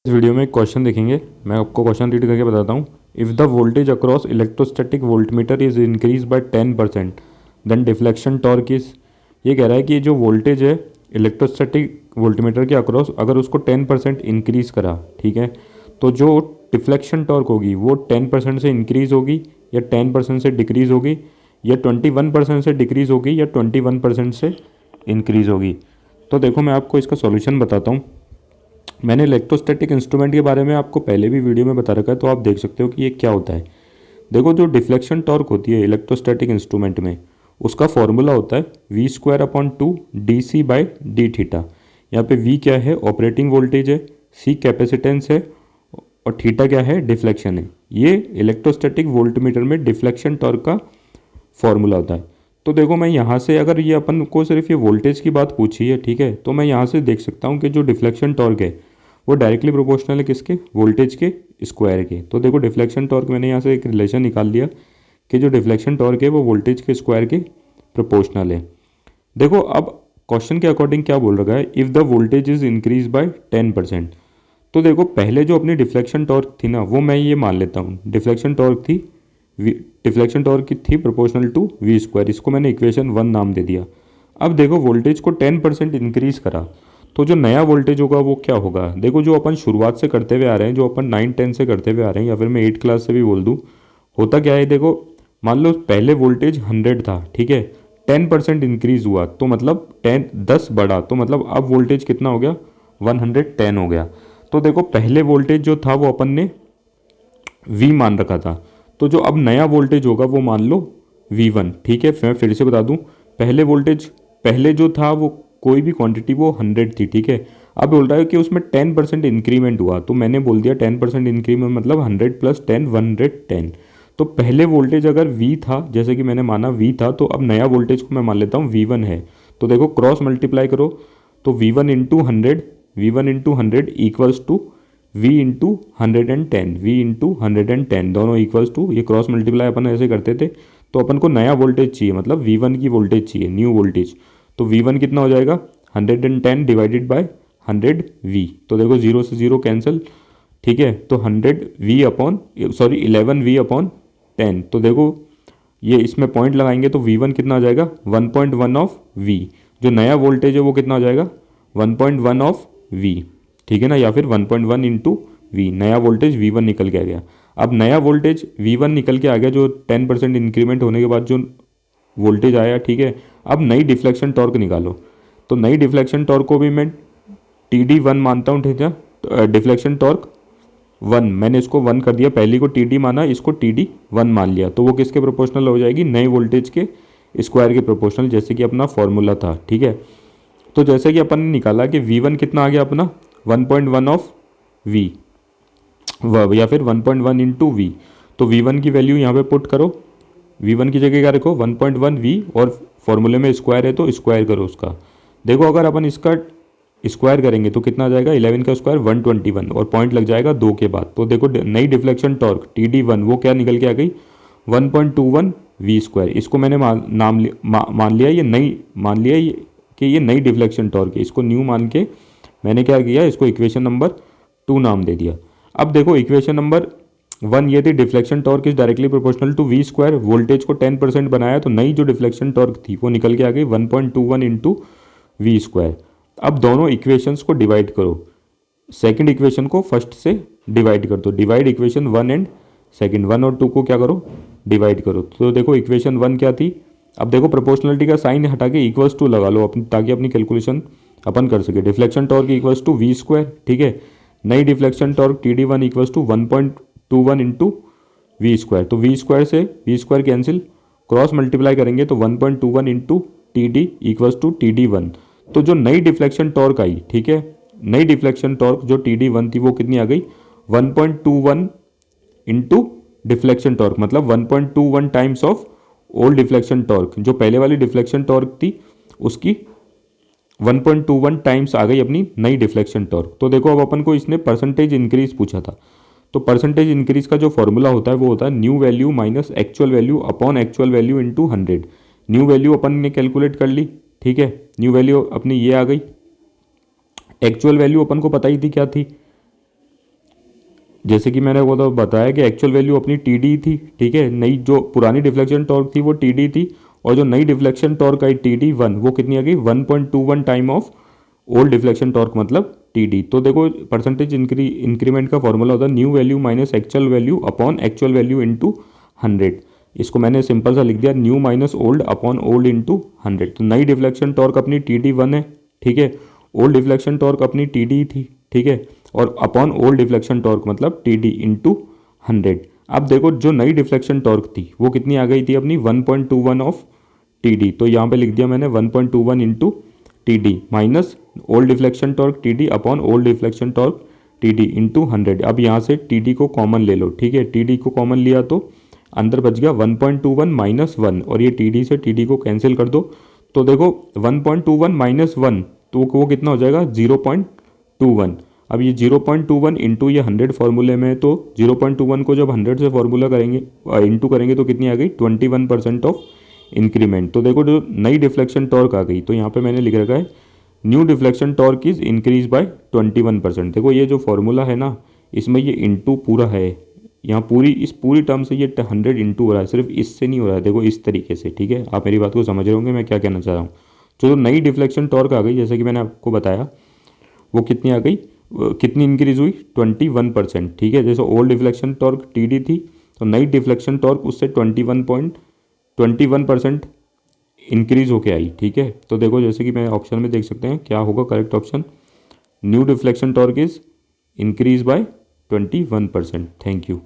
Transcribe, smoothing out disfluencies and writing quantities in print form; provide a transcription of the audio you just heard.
इस वीडियो में एक क्वेश्चन देखेंगे। मैं आपको क्वेश्चन रीड करके बताता हूँ। If the voltage across electrostatic voltmeter is increase by 10% then deflection torque is. ये कह रहा है कि जो वोल्टेज है इलेक्ट्रोस्टैटिक वोल्टमीटर के अक्रॉस अगर उसको 10% इंक्रीज़ करा, ठीक है, तो जो डिफ्लेक्शन टॉर्क होगी वो 10% से इंक्रीज़ होगी या 10% से डिक्रीज़ होगी या 21% से डिक्रीज़ होगी या 21% से इंक्रीज़ होगी। तो देखो मैं आपको इसका सॉल्यूशन बताता हूँ। मैंने इलेक्ट्रोस्टैटिक इंस्ट्रूमेंट के बारे में आपको पहले भी वीडियो में बता रखा है, तो आप देख सकते हो कि ये क्या होता है। देखो जो डिफ्लेक्शन टॉर्क होती है इलेक्ट्रोस्टैटिक इंस्ट्रूमेंट में, उसका फॉर्मूला होता है v²/2 dc/d थीटा। यहाँ पे v क्या है, ऑपरेटिंग वोल्टेज है, c कैपेसिटेंस है और थीटा क्या है, डिफ्लेक्शन है। ये इलेक्ट्रोस्टैटिक वोल्टमीटर में डिफ्लेक्शन टॉर्क का फॉर्मूला होता है। तो देखो मैं यहाँ से, अगर ये अपन को सिर्फ ये वोल्टेज की बात पूछी है, ठीक है, तो मैं यहाँ से देख सकता हूँ कि जो डिफ्लेक्शन टॉर्क है वो डायरेक्टली प्रोपोर्शनल है किसके, वोल्टेज के स्क्वायर के। तो देखो डिफ्लेक्शन टॉर्क मैंने यहाँ से एक रिलेशन निकाल दिया कि जो डिफ्लेक्शन टॉर्क है वो वोल्टेज के स्क्वायर के प्रोपोर्शनल है। देखो अब क्वेश्चन के अकॉर्डिंग क्या बोल रखा है, if the voltage is increase by 10%। तो देखो पहले जो अपनी डिफ्लेक्शन टॉर्क थी ना, वो मैं ये मान लेता हूँ डिफ्लेक्शन टॉर्क थी डिफ्लेक्शन टॉर्क की थी प्रोपोर्शनल टू v²। इसको मैंने इक्वेशन 1 नाम दे दिया। अब देखो वोल्टेज को 10% इंक्रीज करा, तो जो नया वोल्टेज होगा वो क्या होगा। देखो जो अपन शुरुआत से करते हुए आ रहे हैं, जो अपन 9-10 से करते हुए आ रहे हैं, या फिर मैं 8 क्लास से भी बोल दूँ, होता क्या है। देखो मान लो पहले वोल्टेज 100 था, ठीक है, 10% इंक्रीज हुआ तो मतलब 10 बढ़ा, तो मतलब अब वोल्टेज कितना हो गया, 110 हो गया। तो देखो पहले वोल्टेज जो था वो अपन ने v मान रखा था, तो जो अब नया वोल्टेज होगा वो मान लो v1, ठीक है। मैं फिर से बता दूं, पहले वोल्टेज पहले जो था वो कोई भी क्वांटिटी वो 100 थी, ठीक है। अब बोल रहा है कि उसमें 10% इंक्रीमेंट हुआ, तो मैंने बोल दिया 10% इंक्रीमेंट मतलब 100 + 10 110। तो पहले वोल्टेज अगर v था, जैसे कि मैंने माना v था, तो अब नया वोल्टेज को मैं मान लेता हूँ v1 है। तो देखो क्रॉस मल्टीप्लाई करो, तो v1 × 100 equals to v into 110 दोनों इक्वल्स टू, ये क्रॉस मल्टीप्लाई अपन ऐसे करते थे। तो अपन को नया वोल्टेज चाहिए, मतलब v1 की वोल्टेज चाहिए, न्यू वोल्टेज। तो v1 कितना हो जाएगा, 110 डिवाइडेड बाय 100v। तो देखो 0 से 0 कैंसिल, ठीक है। तो 11v/10। तो देखो ये इसमें पॉइंट लगाएंगे तो v1 कितना आ जाएगा, 1.1 ऑफ v। जो नया वोल्टेज है वो कितना हो जाएगा, 1.1 ऑफ v, ठीक है ना, या फिर 1.1 इंटू वी। नया वोल्टेज v1 निकल के आ गया। अब नया वोल्टेज v1 निकल के आ गया, जो 10% इंक्रीमेंट होने के बाद जो वोल्टेज आया, ठीक है। अब नई डिफ्लेक्शन टॉर्क निकालो, तो नई डिफ्लेक्शन टॉर्क को भी मैं TD1 मानता हूँ, ठीक है। डिफ्लेक्शन टॉर्क 1 मैंने इसको 1 कर दिया, पहली को TD माना, इसको TD1 मान लिया, तो वो किसके प्रोपोर्शनल हो जाएगी, नए वोल्टेज के स्क्वायर के प्रोपोर्शनल, जैसे कि अपना फॉर्मूला था, ठीक है। तो जैसे कि अपन ने निकाला कि v1 कितना आ गया अपना, 1.1 ऑफ v, या फिर 1.1 इंटू वी। तो v1 की वैल्यू यहाँ पे पुट करो, v1 की जगह क्या रखो, 1.1 v, और फॉर्मूले में स्क्वायर है तो स्क्वायर करो उसका। देखो अगर अपन इसका स्क्वायर करेंगे तो कितना आ जाएगा, 11 का स्क्वायर 121, और पॉइंट लग जाएगा 2 के बाद। तो देखो नई डिफ्लेक्शन टॉर्क TD1 वो क्या निकल के आ गई, 1.21 v²। इसको मैंने मान लिया, ये नई मान लिया कि ये नई डिफ्लेक्शन टॉर्क है, इसको न्यू मान के मैंने क्या किया, इसको इक्वेशन नंबर 2 नाम दे दिया। अब देखो इक्वेशन नंबर 1 ये थी, deflection torque is directly proportional to v²। Voltage को 10% बनाया, तो नई जो डिफ्लेक्शन टॉर्क थी वो निकल के आ गई 1.21 इंटू v²। अब दोनों इक्वेशंस को डिवाइड करो, सेकंड इक्वेशन को फर्स्ट से डिवाइड कर दो। डिवाइड इक्वेशन 1 एंड सेकंड, 1 और 2 को क्या करो, डिवाइड करो। तो देखो इक्वेशन 1 क्या थी, अब देखो प्रोपोर्शनलिटी का साइन हटा के इक्वल्स टू लगा लो अपनी, ताकि अपनी कैलकुलेशन अपन कर सके। Deflection torque equals to v², ठीक है। नई deflection torque TD1 equals to 1.21 into v²। तो v² से v² कैंसिल, क्रॉस मल्टीप्लाई करेंगे तो 1.21 into TD equals to TD1। तो जो नई डिफ्लेक्शन टॉर्क आई, ठीक है, नई डिफ्लेक्शन टॉर्क जो TD1 थी वो कितनी आ गई, 1.21 इंटू डिफ्लेक्शन टॉर्क, मतलब 1.21 times of old deflection torque. जो पहले वाली डिफ्लेक्शन टॉर्क थी उसकी 1.21 टाइम्स आ गई अपनी नई डिफ्लेक्शन टॉर्क। तो देखो अब अपन को इसने परसेंटेज इंक्रीज पूछा था, तो परसेंटेज इंक्रीज का जो फॉर्मूला होता है वो होता है new value minus actual value upon actual value into 100। New value अपन ने कैलकुलेट कर ली, ठीक है, न्यू वैल्यू अपनी ये आ गई। एक्चुअल वैल्यू अपन को पता ही थी क्या थी, जैसे कि मैंने वो तो बताया कि एक्चुअल वैल्यू अपनी टी डी थी, ठीक है, नई जो पुरानी डिफ्लेक्शन टॉर्क थी वो टी डी थी, और जो नई deflection torque I T D one, वो कितनी आ गई 1.21 time of old deflection torque मतलब टी डी। तो देखो परसेंटेज इंक्रीमेंट का फॉर्मूला होता है new value minus actual value upon actual value into 100। इसको मैंने सिंपल सा लिख दिया new minus old upon old into 100। तो नई डिफ्लेक्शन टॉर्क अपनी टी डी वन है, ठीक है, ओल्ड डिफ्लेक्शन टॉर्क अपनी टी डी थी, ठीक है, और अपॉन ओल्ड डिफ्लेक्शन टॉर्क मतलब टी डी इंटू 100। अब देखो जो नई डिफ्लेक्शन टॉर्क थी वो कितनी आ गई थी अपनी 1.21 ऑफ टी डी। तो यहाँ पे लिख दिया मैंने 1.21 into T D minus old deflection torque T D upon old deflection torque T D into 100। अब यहाँ से टी डी को कॉमन ले लो, ठीक है, टी डी को कॉमन लिया तो अंदर बच गया 1.21 माइनस 1, और ये टी डी से टी डी को कैंसिल कर दो। तो देखो 1.21 माइनस 1 तो वो कितना हो जाएगा 0.21। अब ये 0.21 इंटू ये 100 फार्मूले में है, तो 0.21 को जब 100 से फार्मूला करेंगे इंटू करेंगे तो कितनी आ गई 21% ऑफ इंक्रीमेंट। तो देखो जो नई डिफ्लेक्शन टॉर्क आ गई, तो यहाँ पे मैंने लिख रखा है new deflection torque is increase bye 21%। देखो ये जो फार्मूला है ना, इसमें ये इंटू पूरा है, यहाँ इस पूरी टर्म से ये 100 इंटू हो रहा है, सिर्फ इससे नहीं हो रहा है, देखो इस तरीके से, ठीक है, आप मेरी बात को समझ रहे होंगे मैं क्या कहना चाह रहा हूँ। जो नई डिफ्लेक्शन टॉर्क आ गई जैसे कि मैंने आपको बताया वो कितनी आ गई, कितनी इंक्रीज हुई 21%, ठीक है। जैसे old deflection torque T D थी तो नई डिफ्लेक्शन टॉर्क उससे 21% इंक्रीज होके आई, ठीक है। तो देखो जैसे कि मैं ऑप्शन में देख सकते हैं क्या होगा correct option, new deflection torque is increase bye 21%। Thank you.